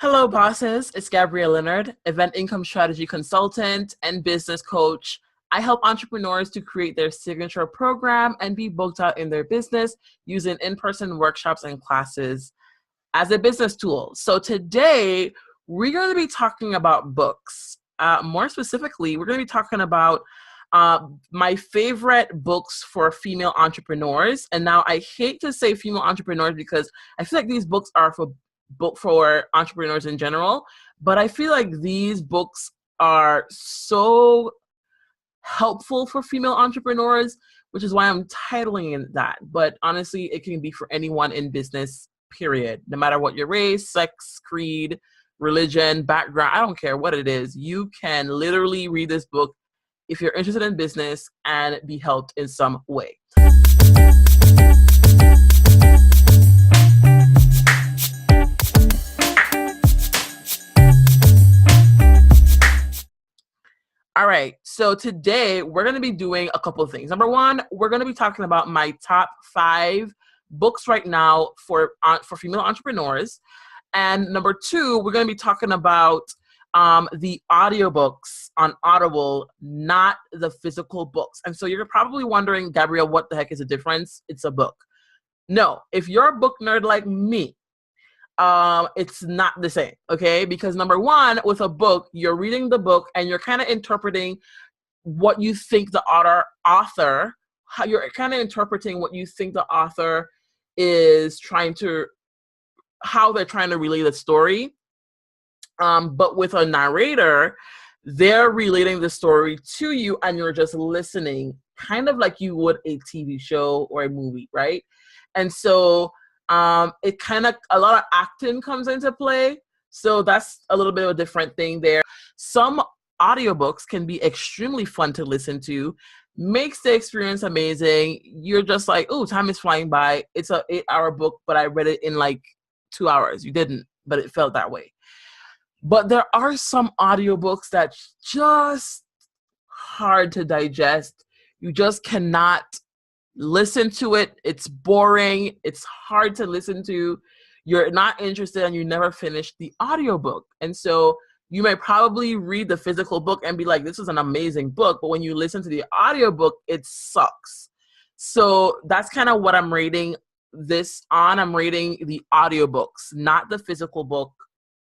Hello, bosses. It's Gabrielle Leonard, event income strategy consultant and business coach. I help entrepreneurs to create their signature program and be booked out in their business using in-person workshops and classes as a business tool. So today, we're going to be talking about books. More specifically, we're going to be talking about my favorite books for female entrepreneurs. And now I hate to say female entrepreneurs because I feel like these books are for entrepreneurs in general, but I feel like these books are so helpful for female entrepreneurs, which is why I'm titling it that. But honestly, it can be for anyone in business, period. No matter what your race, sex, creed, religion, background, I don't care what it is. You can literally read this book if you're interested in business and be helped in some way. All right, so today we're going to be doing a couple of things. Number one, we're going to be talking about my top 5 books right now for female entrepreneurs. And number two, we're going to be talking about the audiobooks on Audible, not the physical books. And so you're probably wondering, Gabrielle, what the heck is the difference? It's a book. No, if you're a book nerd like me, it's not the same, okay? Because number one, with a book, you're reading the book and you're kind of interpreting what you think the author, how you're kind of interpreting what you think the author is trying to, how they're trying to relay the story. But with a narrator, they're relating the story to you and you're just listening, kind of like you would a TV show or a movie, right? And so it kind of, a lot of acting comes into play. So that's a little bit of a different thing there. Some audiobooks can be extremely fun to listen to, makes the experience amazing. You're just like, oh, time is flying by. It's an 8-hour book, but I read it in like 2 hours. You didn't, but it felt that way. But there are some audiobooks that's just hard to digest. You just cannot listen to it. It's boring. It's hard to listen to. You're not interested and you never finish the audiobook. And so you may probably read the physical book and be like, this is an amazing book. But when you listen to the audiobook, it sucks. So that's kind of what I'm rating this on. I'm rating the audiobooks, not the physical book,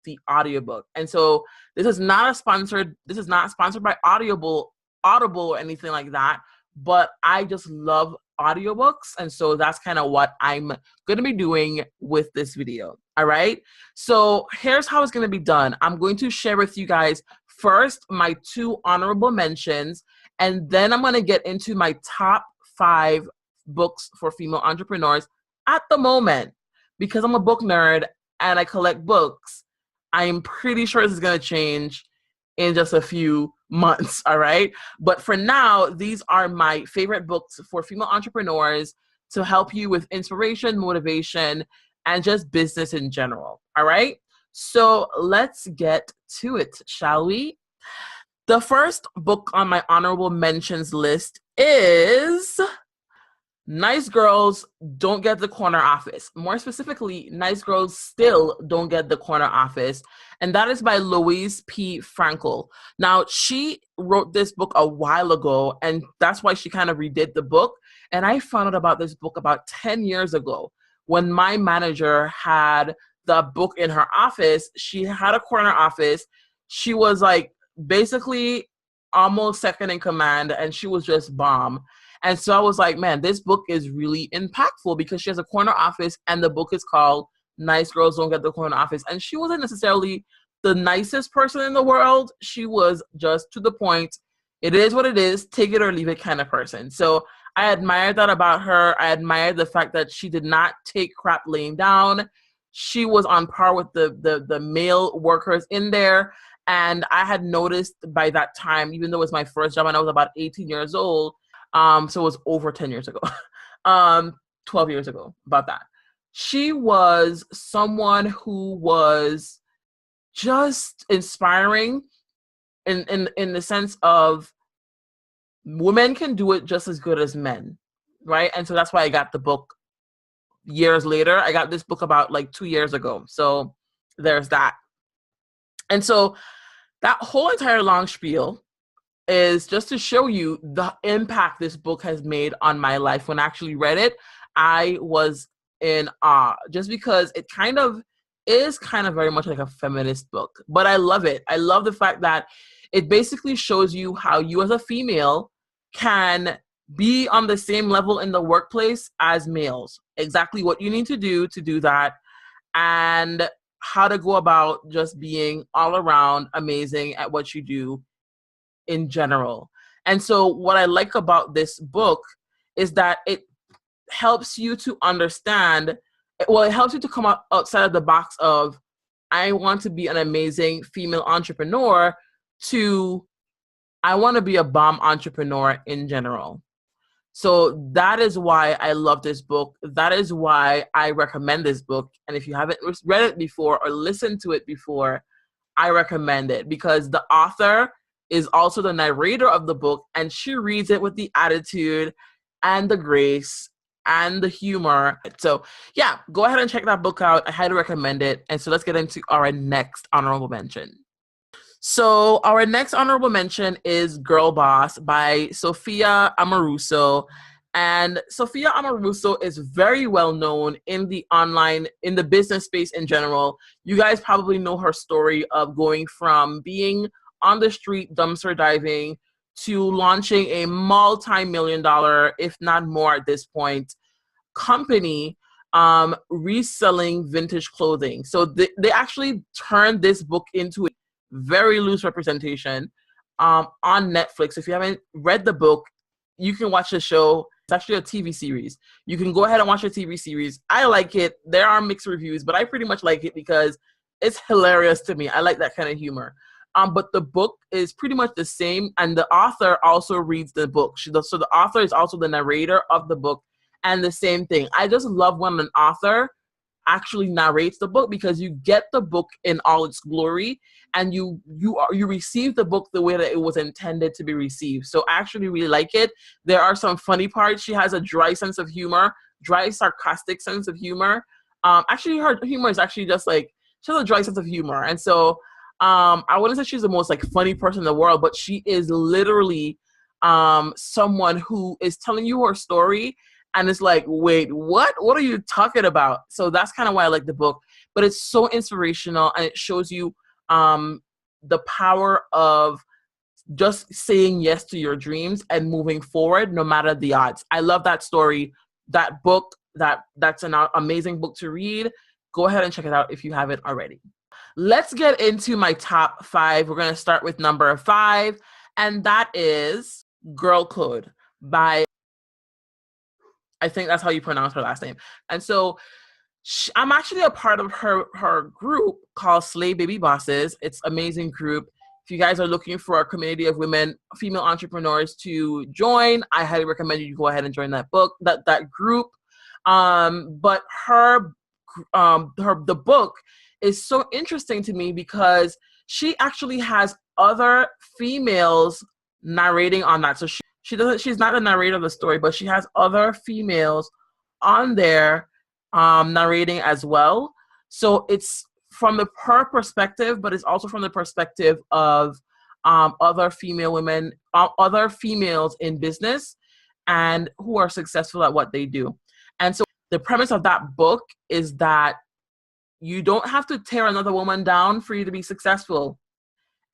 the audiobook. And so this is not sponsored by Audible or anything like that, but I just love audiobooks. And so that's kind of what I'm going to be doing with this video. All right. So here's how it's going to be done. I'm going to share with you guys first my 2 honorable mentions, and then I'm going to get into my top 5 books for female entrepreneurs at the moment. Because I'm a book nerd and I collect books, I'm pretty sure this is going to change in just a few months, all right? But for now, these are my favorite books for female entrepreneurs to help you with inspiration, motivation, and just business in general, all right? So let's get to it, shall we? The first book on my honorable mentions list is Nice Girls Don't Get the Corner Office. More specifically, Nice Girls Still Don't Get the Corner Office. And that is by Louise P. Frankel. Now, she wrote this book a while ago, and that's why she kind of redid the book. And I found out about this book about 10 years ago when my manager had the book in her office. She had a corner office. She was like basically almost second in command, and she was just bomb. And so I was like, man, this book is really impactful because she has a corner office and the book is called Nice Girls Don't Get the Corner Office. And she wasn't necessarily the nicest person in the world. She was just to the point. It is what it is. Take it or leave it kind of person. So I admired that about her. I admired the fact that she did not take crap laying down. She was on par with the male workers in there. And I had noticed by that time, even though it was my first job and I was about 18 years old, so it was over 10 years ago, 12 years ago, about that. She was someone who was just inspiring in the sense of women can do it just as good as men, right? And so that's why I got the book years later. I got this book about like 2 years ago. So there's that. And so that whole entire long spiel is just to show you the impact this book has made on my life. When I actually read it, I was in awe, just because it kind of is kind of very much like a feminist book. But I love it. I love the fact that it basically shows you how you as a female can be on the same level in the workplace as males. Exactly what you need to do that, and how to go about just being all around amazing at what you do in general. And so what I like about this book is that it helps you to understand, well, it helps you to come outside of the box of, I want to be an amazing female entrepreneur, to, I want to be a bomb entrepreneur in general. So that is why I love this book. That is why I recommend this book. And if you haven't read it before or listened to it before, I recommend it, because the author is also the narrator of the book, and she reads it with the attitude and the grace and the humor. So yeah, go ahead and check that book out. I highly recommend it. And so let's get into our next honorable mention. So our next honorable mention is Girl Boss by Sophia Amoruso. And Sophia Amoruso is very well known in the business space in general. You guys probably know her story of going from being on the street dumpster diving to launching a multi-million-dollar, if not more at this point, company reselling vintage clothing. So they actually turned this book into a very loose representation on Netflix. If you haven't read the book, you can watch the show. It's actually a TV series. You can go ahead and watch a TV series. I like it. There are mixed reviews, but I pretty much like it because it's hilarious to me. I like that kind of humor. But the book is pretty much the same, and the author also reads the book. So the author is also the narrator of the book, and the same thing. I just love when an author actually narrates the book, because you get the book in all its glory, and you receive the book the way that it was intended to be received. So I actually really like it. There are some funny parts. She has a dry sense of humor, dry sarcastic sense of humor. Actually, her humor is actually just like, she has a dry sense of humor. And so I wouldn't say she's the most like funny person in the world, but she is literally someone who is telling you her story, and it's like, wait, what are you talking about? So that's kind of why I like the book. But it's so inspirational, and it shows you the power of just saying yes to your dreams and moving forward no matter the odds. I love that story, that book. That's an amazing book to read. Go ahead and check it out if you haven't already. Let's get into my top 5. We're going to start with number 5, and that is Girl Code by, I think that's how you pronounce her last name. And so I'm actually a part of her group called Slay Baby Bosses. It's an amazing group. If you guys are looking for a community of women, female entrepreneurs to join, I highly recommend you go ahead and join that group. But the book is so interesting to me because she actually has other females narrating on that. So she's not the narrator of the story, but she has other females on there narrating as well. So it's from her perspective, but it's also from the perspective of other female women, other females in business, and who are successful at what they do. And so the premise of that book is that you don't have to tear another woman down for you to be successful.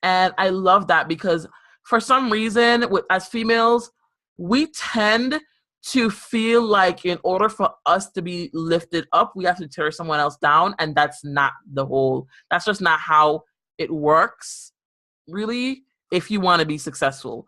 And I love that, because for some reason, as females, we tend to feel like in order for us to be lifted up, we have to tear someone else down. And that's just not how it works, really, if you want to be successful.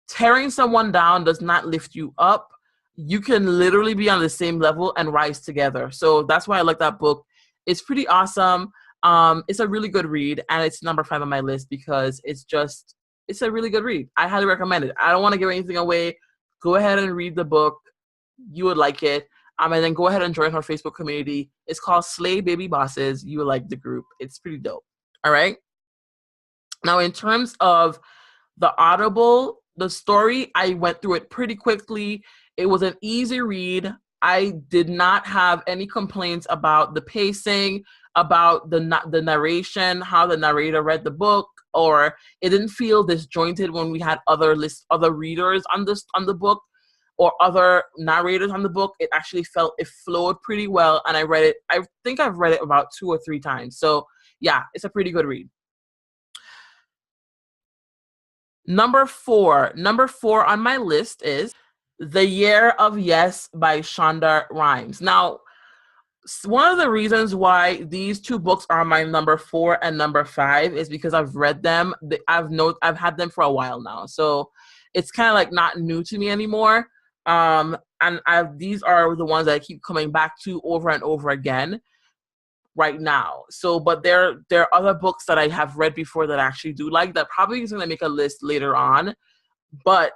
Tearing someone down does not lift you up. You can literally be on the same level and rise together. So that's why I like that book. It's pretty awesome. It's a really good read, and it's number 5 on my list because it's a really good read. I highly recommend it. I don't want to give anything away. Go ahead and read the book. You would like it. And then go ahead and join her Facebook community. It's called Slay Baby Bosses. You will like the group. It's pretty dope. All right. Now, in terms of the Audible, the story, I went through it pretty quickly. It was an easy read. I did not have any complaints about the pacing. about the narration, how the narrator read the book, or it didn't feel disjointed when we had other readers on the book or other narrators on the book. It actually it flowed pretty well, and I read it. I think I've read it about 2 or 3 times. So yeah, it's a pretty good read. Number four on my list is The Year of Yes by Shonda Rhimes. Now, one of the reasons why these 2 books are my number 4 and number 5 is because I've read them. I've had them for a while now, so it's kind of like not new to me anymore. And these are the ones that I keep coming back to over and over again right now. So, but there are other books that I have read before that I actually do like, that probably is going to make a list later on, but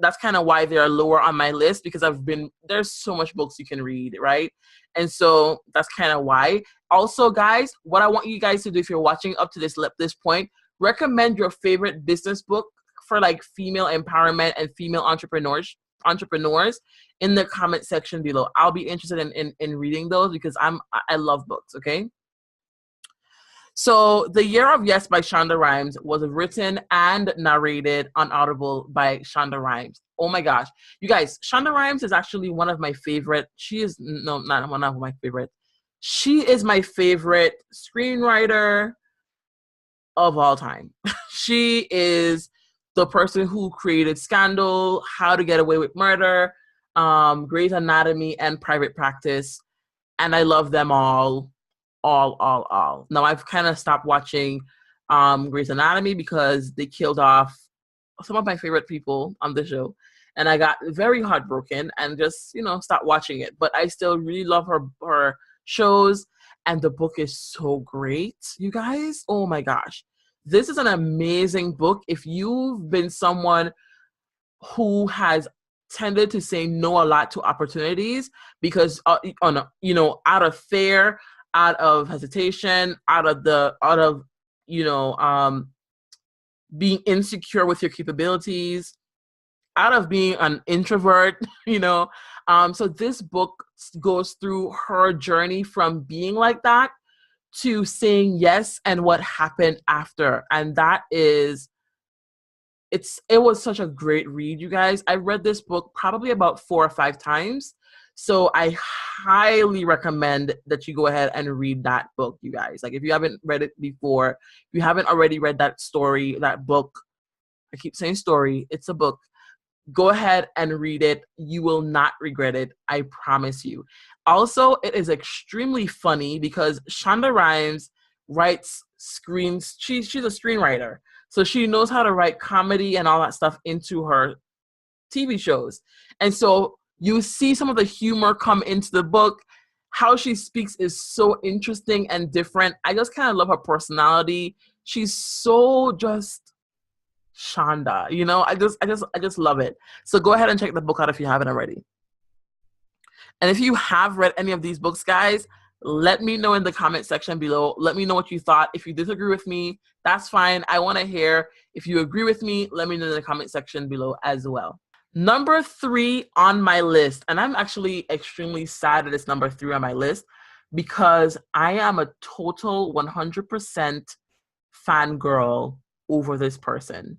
that's kind of why they're lower on my list, because there's so much books you can read, right? And so that's kind of why. Also, guys, what I want you guys to do, if you're watching up to this point, recommend your favorite business book for like female empowerment and female entrepreneurs in the comment section below. I'll be interested in reading those, because I love books, okay? So The Year of Yes by Shonda Rhimes was written and narrated on Audible by Shonda Rhimes. Oh my gosh. You guys, Shonda Rhimes is actually one of my favorite. Not one of my favorite. She is my favorite screenwriter of all time. She is the person who created Scandal, How to Get Away with Murder, Grey's Anatomy, and Private Practice. And I love them all. Now I've kind of stopped watching Grey's Anatomy because they killed off some of my favorite people on the show, and I got very heartbroken and just stopped watching it. But I still really love her shows, and the book is so great, you guys. Oh my gosh, this is an amazing book. If you've been someone who has tended to say no a lot to opportunities because out of fear, out of hesitation, out of being insecure with your capabilities, out of being an introvert, so this book goes through her journey from being like that to saying yes and what happened after. And that is, it was such a great read, you guys. I read this book probably about 4 or 5 times. So I highly recommend that you go ahead and read that book, you guys. Like, if you haven't read it before, if you haven't already read that book, I keep saying story, it's a book. Go ahead and read it. You will not regret it. I promise you. Also, it is extremely funny because Shonda Rhimes writes screens. She's a screenwriter. So she knows how to write comedy and all that stuff into her TV shows. And so you see some of the humor come into the book. How she speaks is so interesting and different. I just kind of love her personality. She's so just Shonda, I just love it. So go ahead and check the book out if you haven't already. And if you have read any of these books, guys, let me know in the comment section below. Let me know what you thought. If you disagree with me, that's fine. I want to hear. If you agree with me, let me know in the comment section below as well. Number 3 on my list, and I'm actually extremely sad that it's number 3 on my list, because I am a total 100% fangirl over this person.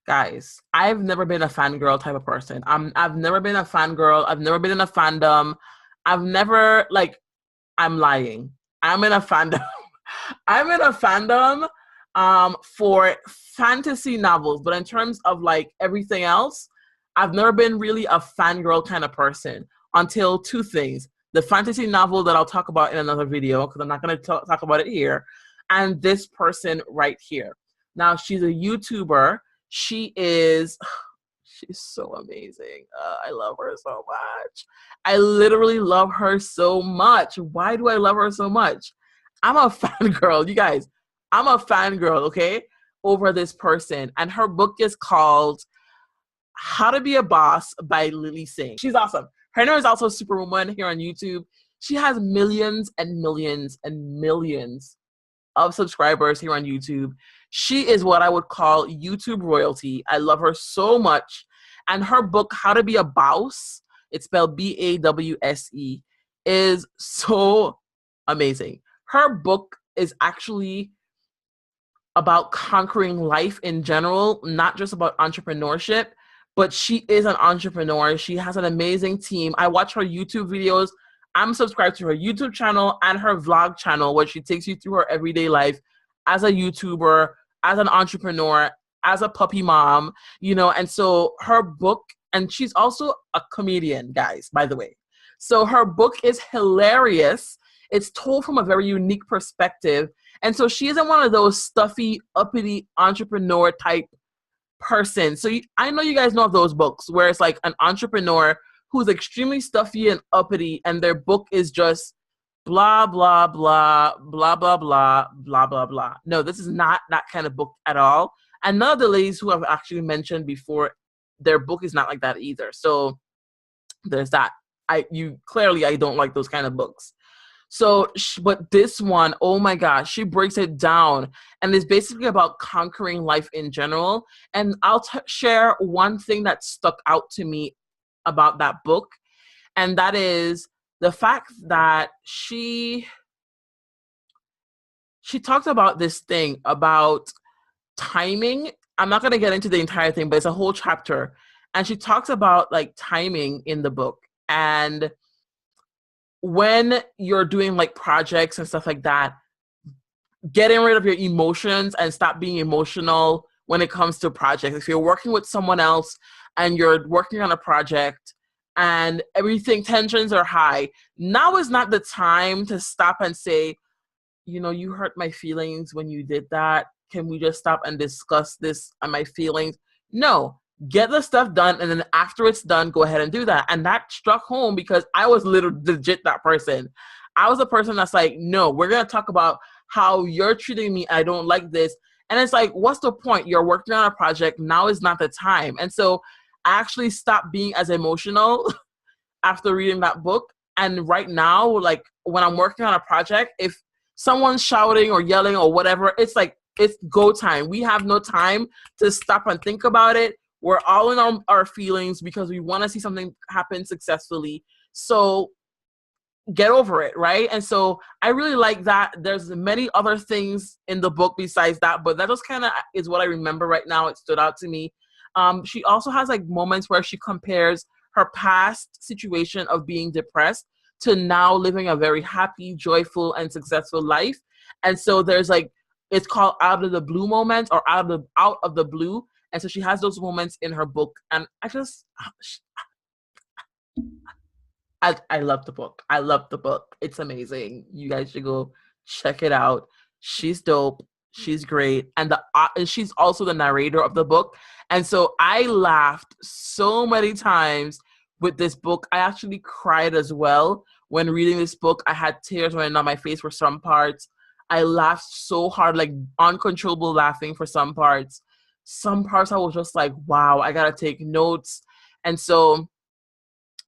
Guys, I've never been a fangirl type of person. I've never been a fangirl. I've never been in a fandom. I've never, I'm lying. I'm in a fandom. I'm in a fandom for fantasy novels, but in terms of everything else, I've never been really a fangirl kind of person until 2 things. The fantasy novel that I'll talk about in another video, because I'm not going to talk about it here, and this person right here. Now, she's a YouTuber. She's so amazing. I love her so much. I literally love her so much. Why do I love her so much? I'm a fangirl, you guys. I'm a fangirl, okay, over this person. And her book is called How to Be a Boss by Lilly Singh. She's awesome. Her name is also Superwoman here on YouTube. She has millions and millions and millions of subscribers here on YouTube. She is what I would call YouTube royalty. I love her so much. And her book, How to Be a Boss, it's spelled B-A-W-S-E, is so amazing. her book is actually about conquering life in general, not just about entrepreneurship, but she is an entrepreneur. She has an amazing team. I watch her YouTube videos. I'm subscribed to her YouTube channel and her vlog channel, where she takes you through her everyday life as a YouTuber, as an entrepreneur, as a puppy mom, you know. And so her book, and she's also a comedian, guys, by the way. So her book is hilarious. It's told from a very unique perspective. And so she isn't one of those stuffy, uppity entrepreneur type person. So I know you guys know of those books where it's like an entrepreneur who's extremely stuffy and uppity, and their book is just blah, blah, blah, blah, blah, blah, blah, blah, blah. No, this is not that kind of book at all. And none of the ladies who I've actually mentioned before, their book is not like that either. So there's that. I don't like those kind of books. So, but this one, oh my gosh, she breaks it down, and it's basically about conquering life in general. And I'll share one thing that stuck out to me about that book, and that is the fact that she talked about this thing about timing. I'm not going to get into the entire thing, but it's a whole chapter. And she talks about like timing in the book, and when you're doing like projects and stuff like that, getting rid of your emotions and stop being emotional when it comes to projects. If you're working with someone else and you're working on a project and everything, tensions are high, now is not the time to stop and say, you know, you hurt my feelings when you did that. Can we just stop and discuss this and my feelings? No. Get the stuff done, and then after it's done, go ahead and do that. And that struck home because I was legit that person. I was the person that's like, no, we're going to talk about how you're treating me. I don't like this. And it's like, what's the point? You're working on a project. Now is not the time. And so I actually stopped being as emotional after reading that book. And right now, like when I'm working on a project, if someone's shouting or yelling or whatever, it's like, it's go time. We have no time to stop and think about it. We're all in our feelings because we want to see something happen successfully. So get over it, right? And so I really like that. There's many other things in the book besides that, but that just kind of is what I remember right now. It stood out to me. She also has like moments where she compares her past situation of being depressed to now living a very happy, joyful, and successful life. And so there's like, it's called out of the blue moments, or out of the blue. And so she has those moments in her book. And I love the book. I love the book. It's amazing. You guys should go check it out. She's dope. She's great. And she's also the narrator of the book. And so I laughed so many times with this book. I actually cried as well when reading this book. I had tears running down my face for some parts. I laughed so hard, like uncontrollable laughing for some parts. Some parts I was just like, wow, I gotta take notes. And so,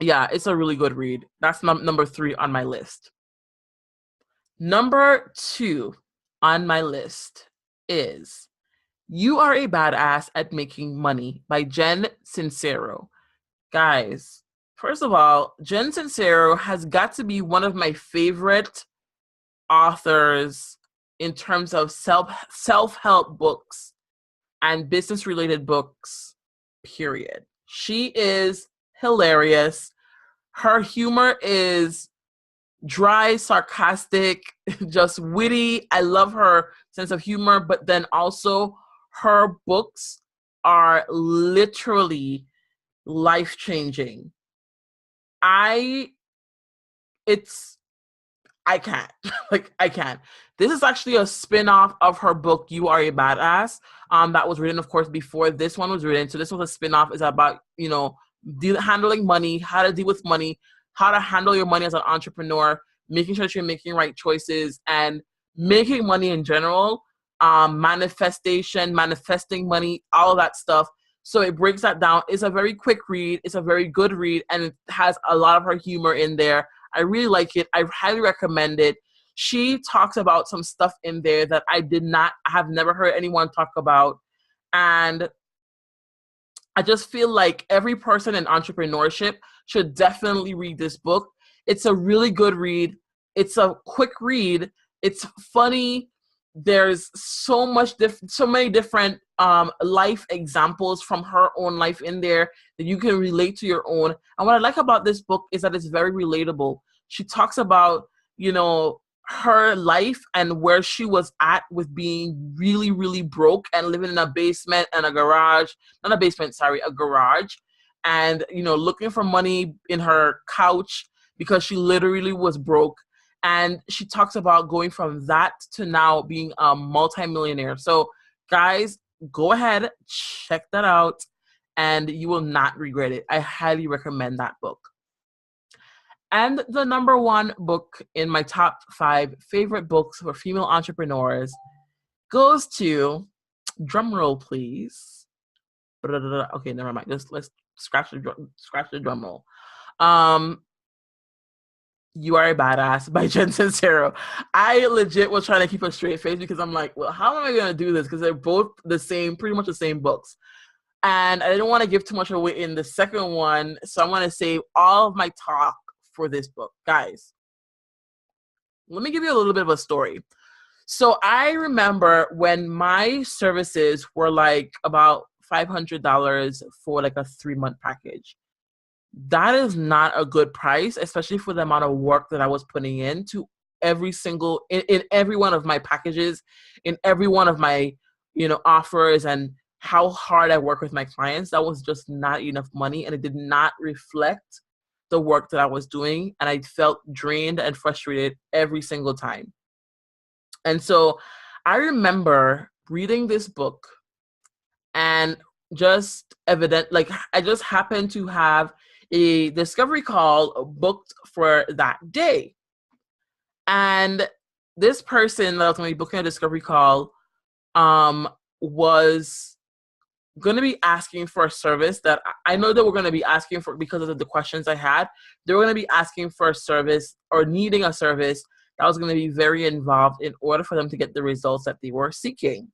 yeah, it's a really good read. That's number 3 on my list. Number 2 on my list is You Are a Badass at Making Money by Jen Sincero. Guys, first of all, Jen Sincero has got to be one of my favorite authors in terms of self-help books and business-related books, period. She is hilarious. Her humor is dry, sarcastic, just witty. I love her sense of humor, but then also her books are literally life-changing. I can't. I can't. This is actually a spin-off of her book, You Are a Badass, that was written, of course, before this one was written. So this was a spin-off. It's about, handling money, how to deal with money, how to handle your money as an entrepreneur, making sure that you're making right choices, and making money in general, manifesting money, all of that stuff. So it breaks that down. It's a very quick read. It's a very good read, and it has a lot of her humor in there. I really like it. I highly recommend it. She talks about some stuff in there that I have never heard anyone talk about. And I just feel like every person in entrepreneurship should definitely read this book. It's a really good read. It's a quick read, It's funny. There's so many different life examples from her own life in there that you can relate to your own. And what I like about this book is that it's very relatable. She talks about, you know, her life and where she was at with being really, really broke and living in a basement and a garage, not a basement, sorry, a garage, and, you know, looking for money in her couch because she literally was broke. And she talks about going from that to now being a multimillionaire. So guys, go ahead, check that out, and you will not regret it. I highly recommend that book. And the number one book in my top 5 favorite books for female entrepreneurs goes to, drum roll please. Okay, never mind. Just let's scratch the drum roll. You Are a Badass by Jen Sincero. I legit was trying to keep a straight face because I'm like, well, how am I going to do this? Because they're both the same, pretty much the same books. And I didn't want to give too much away in the second one, so I want to save all of my talk for this book. Guys, let me give you a little bit of a story. So I remember when my services were like about $500 for like a 3-month package. That is not a good price, especially for the amount of work that I was putting into every single, in every one of my packages, in every one of my, you know, offers, and how hard I work with my clients. That was just not enough money, and it did not reflect the work that I was doing, and I felt drained and frustrated every single time. And so I remember reading this book and just I just happened to have a discovery call booked for that day. And this person that was going to be booking a discovery call was going to be asking for a service that I know that we're going to be asking for because of the questions I had. They were going to be asking for a service or needing a service that was going to be very involved in order for them to get the results that they were seeking.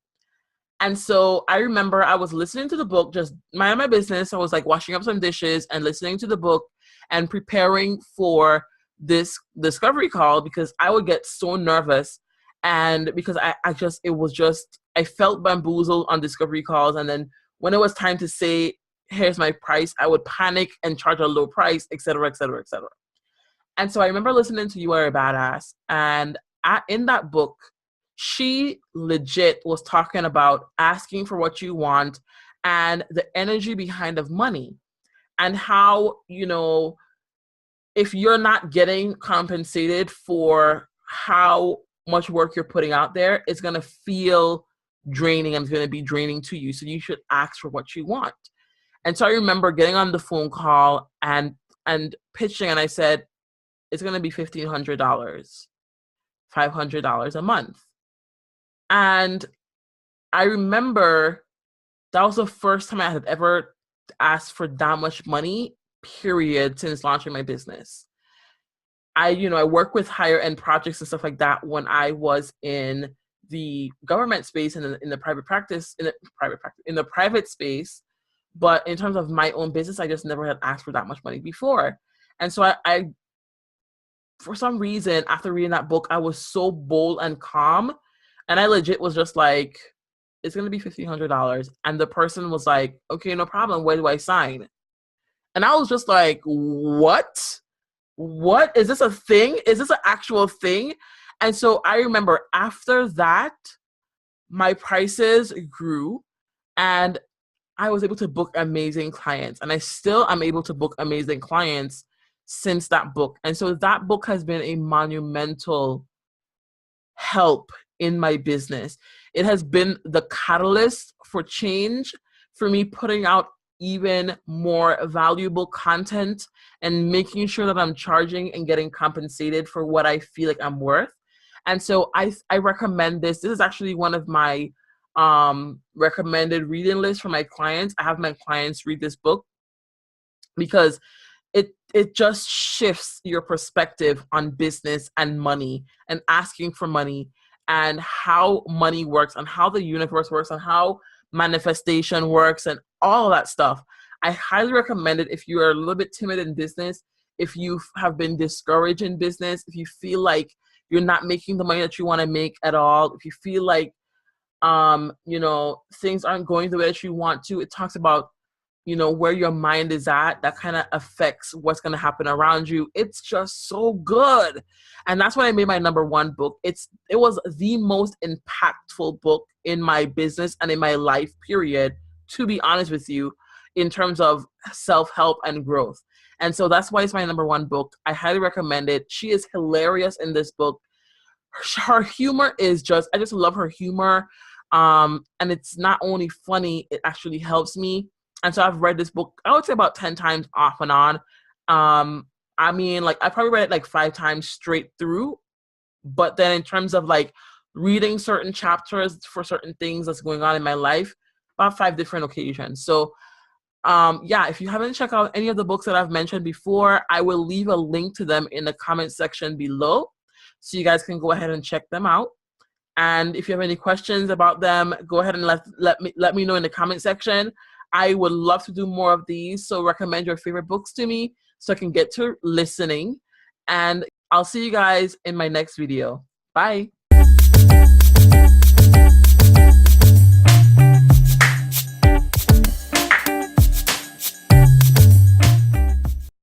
And so I remember I was listening to the book, just minding my business. I was like washing up some dishes and listening to the book and preparing for this discovery call because I would get so nervous. And because I felt bamboozled on discovery calls. And then when it was time to say, here's my price, I would panic and charge a low price, et cetera, et cetera, et cetera. And so I remember listening to You Are a Badass. And in that book, she legit was talking about asking for what you want and the energy behind of money, and how, you know, if you're not getting compensated for how much work you're putting out there, it's going to feel draining and it's going to be draining to you. So you should ask for what you want. And so I remember getting on the phone call and pitching, and I said, it's going to be $1,500, $500 a month. And I remember that was the first time I had ever asked for that much money, period, since launching my business. I work with higher end projects and stuff like that when I was in the government space and in the private space. But in terms of my own business, I just never had asked for that much money before. And so I for some reason, after reading that book, I was so bold and calm. And I legit was just like, it's going to be $1,500. And the person was like, okay, no problem. Where do I sign? And I was just like, what? What? Is this a thing? Is this an actual thing? And so I remember after that, my prices grew and I was able to book amazing clients. And I still am able to book amazing clients since that book. And so that book has been a monumental help in my business. It has been the catalyst for change, for me putting out even more valuable content and making sure that I'm charging and getting compensated for what I feel like I'm worth. And so I recommend this. This is actually one of my recommended reading lists for my clients. I have my clients read this book because it just shifts your perspective on business and money and asking for money and how money works and how the universe works and how manifestation works and all of that stuff. I highly recommend it if you are a little bit timid in business, if you have been discouraged in business, if you feel like you're not making the money that you want to make at all, if you feel like you know, things aren't going the way that you want to, it talks about, you know, where your mind is at, that kind of affects what's going to happen around you. It's just so good. And that's why I made my number one book. It was the most impactful book in my business and in my life, period, to be honest with you, in terms of self-help and growth. And so that's why it's my number one book. I highly recommend it. She is hilarious in this book. Her humor is just, I just love her humor. And it's not only funny, it actually helps me. And so I've read this book, I would say about 10 times off and on. I mean, like, I probably read it like 5 times straight through. But then in terms of like reading certain chapters for certain things that's going on in my life, about 5 different occasions. So yeah, if you haven't checked out any of the books that I've mentioned before, I will leave a link to them in the comment section below, so you guys can go ahead and check them out. And if you have any questions about them, go ahead and let me know in the comment section. I would love to do more of these, so recommend your favorite books to me so I can get to listening. And I'll see you guys in my next video. Bye.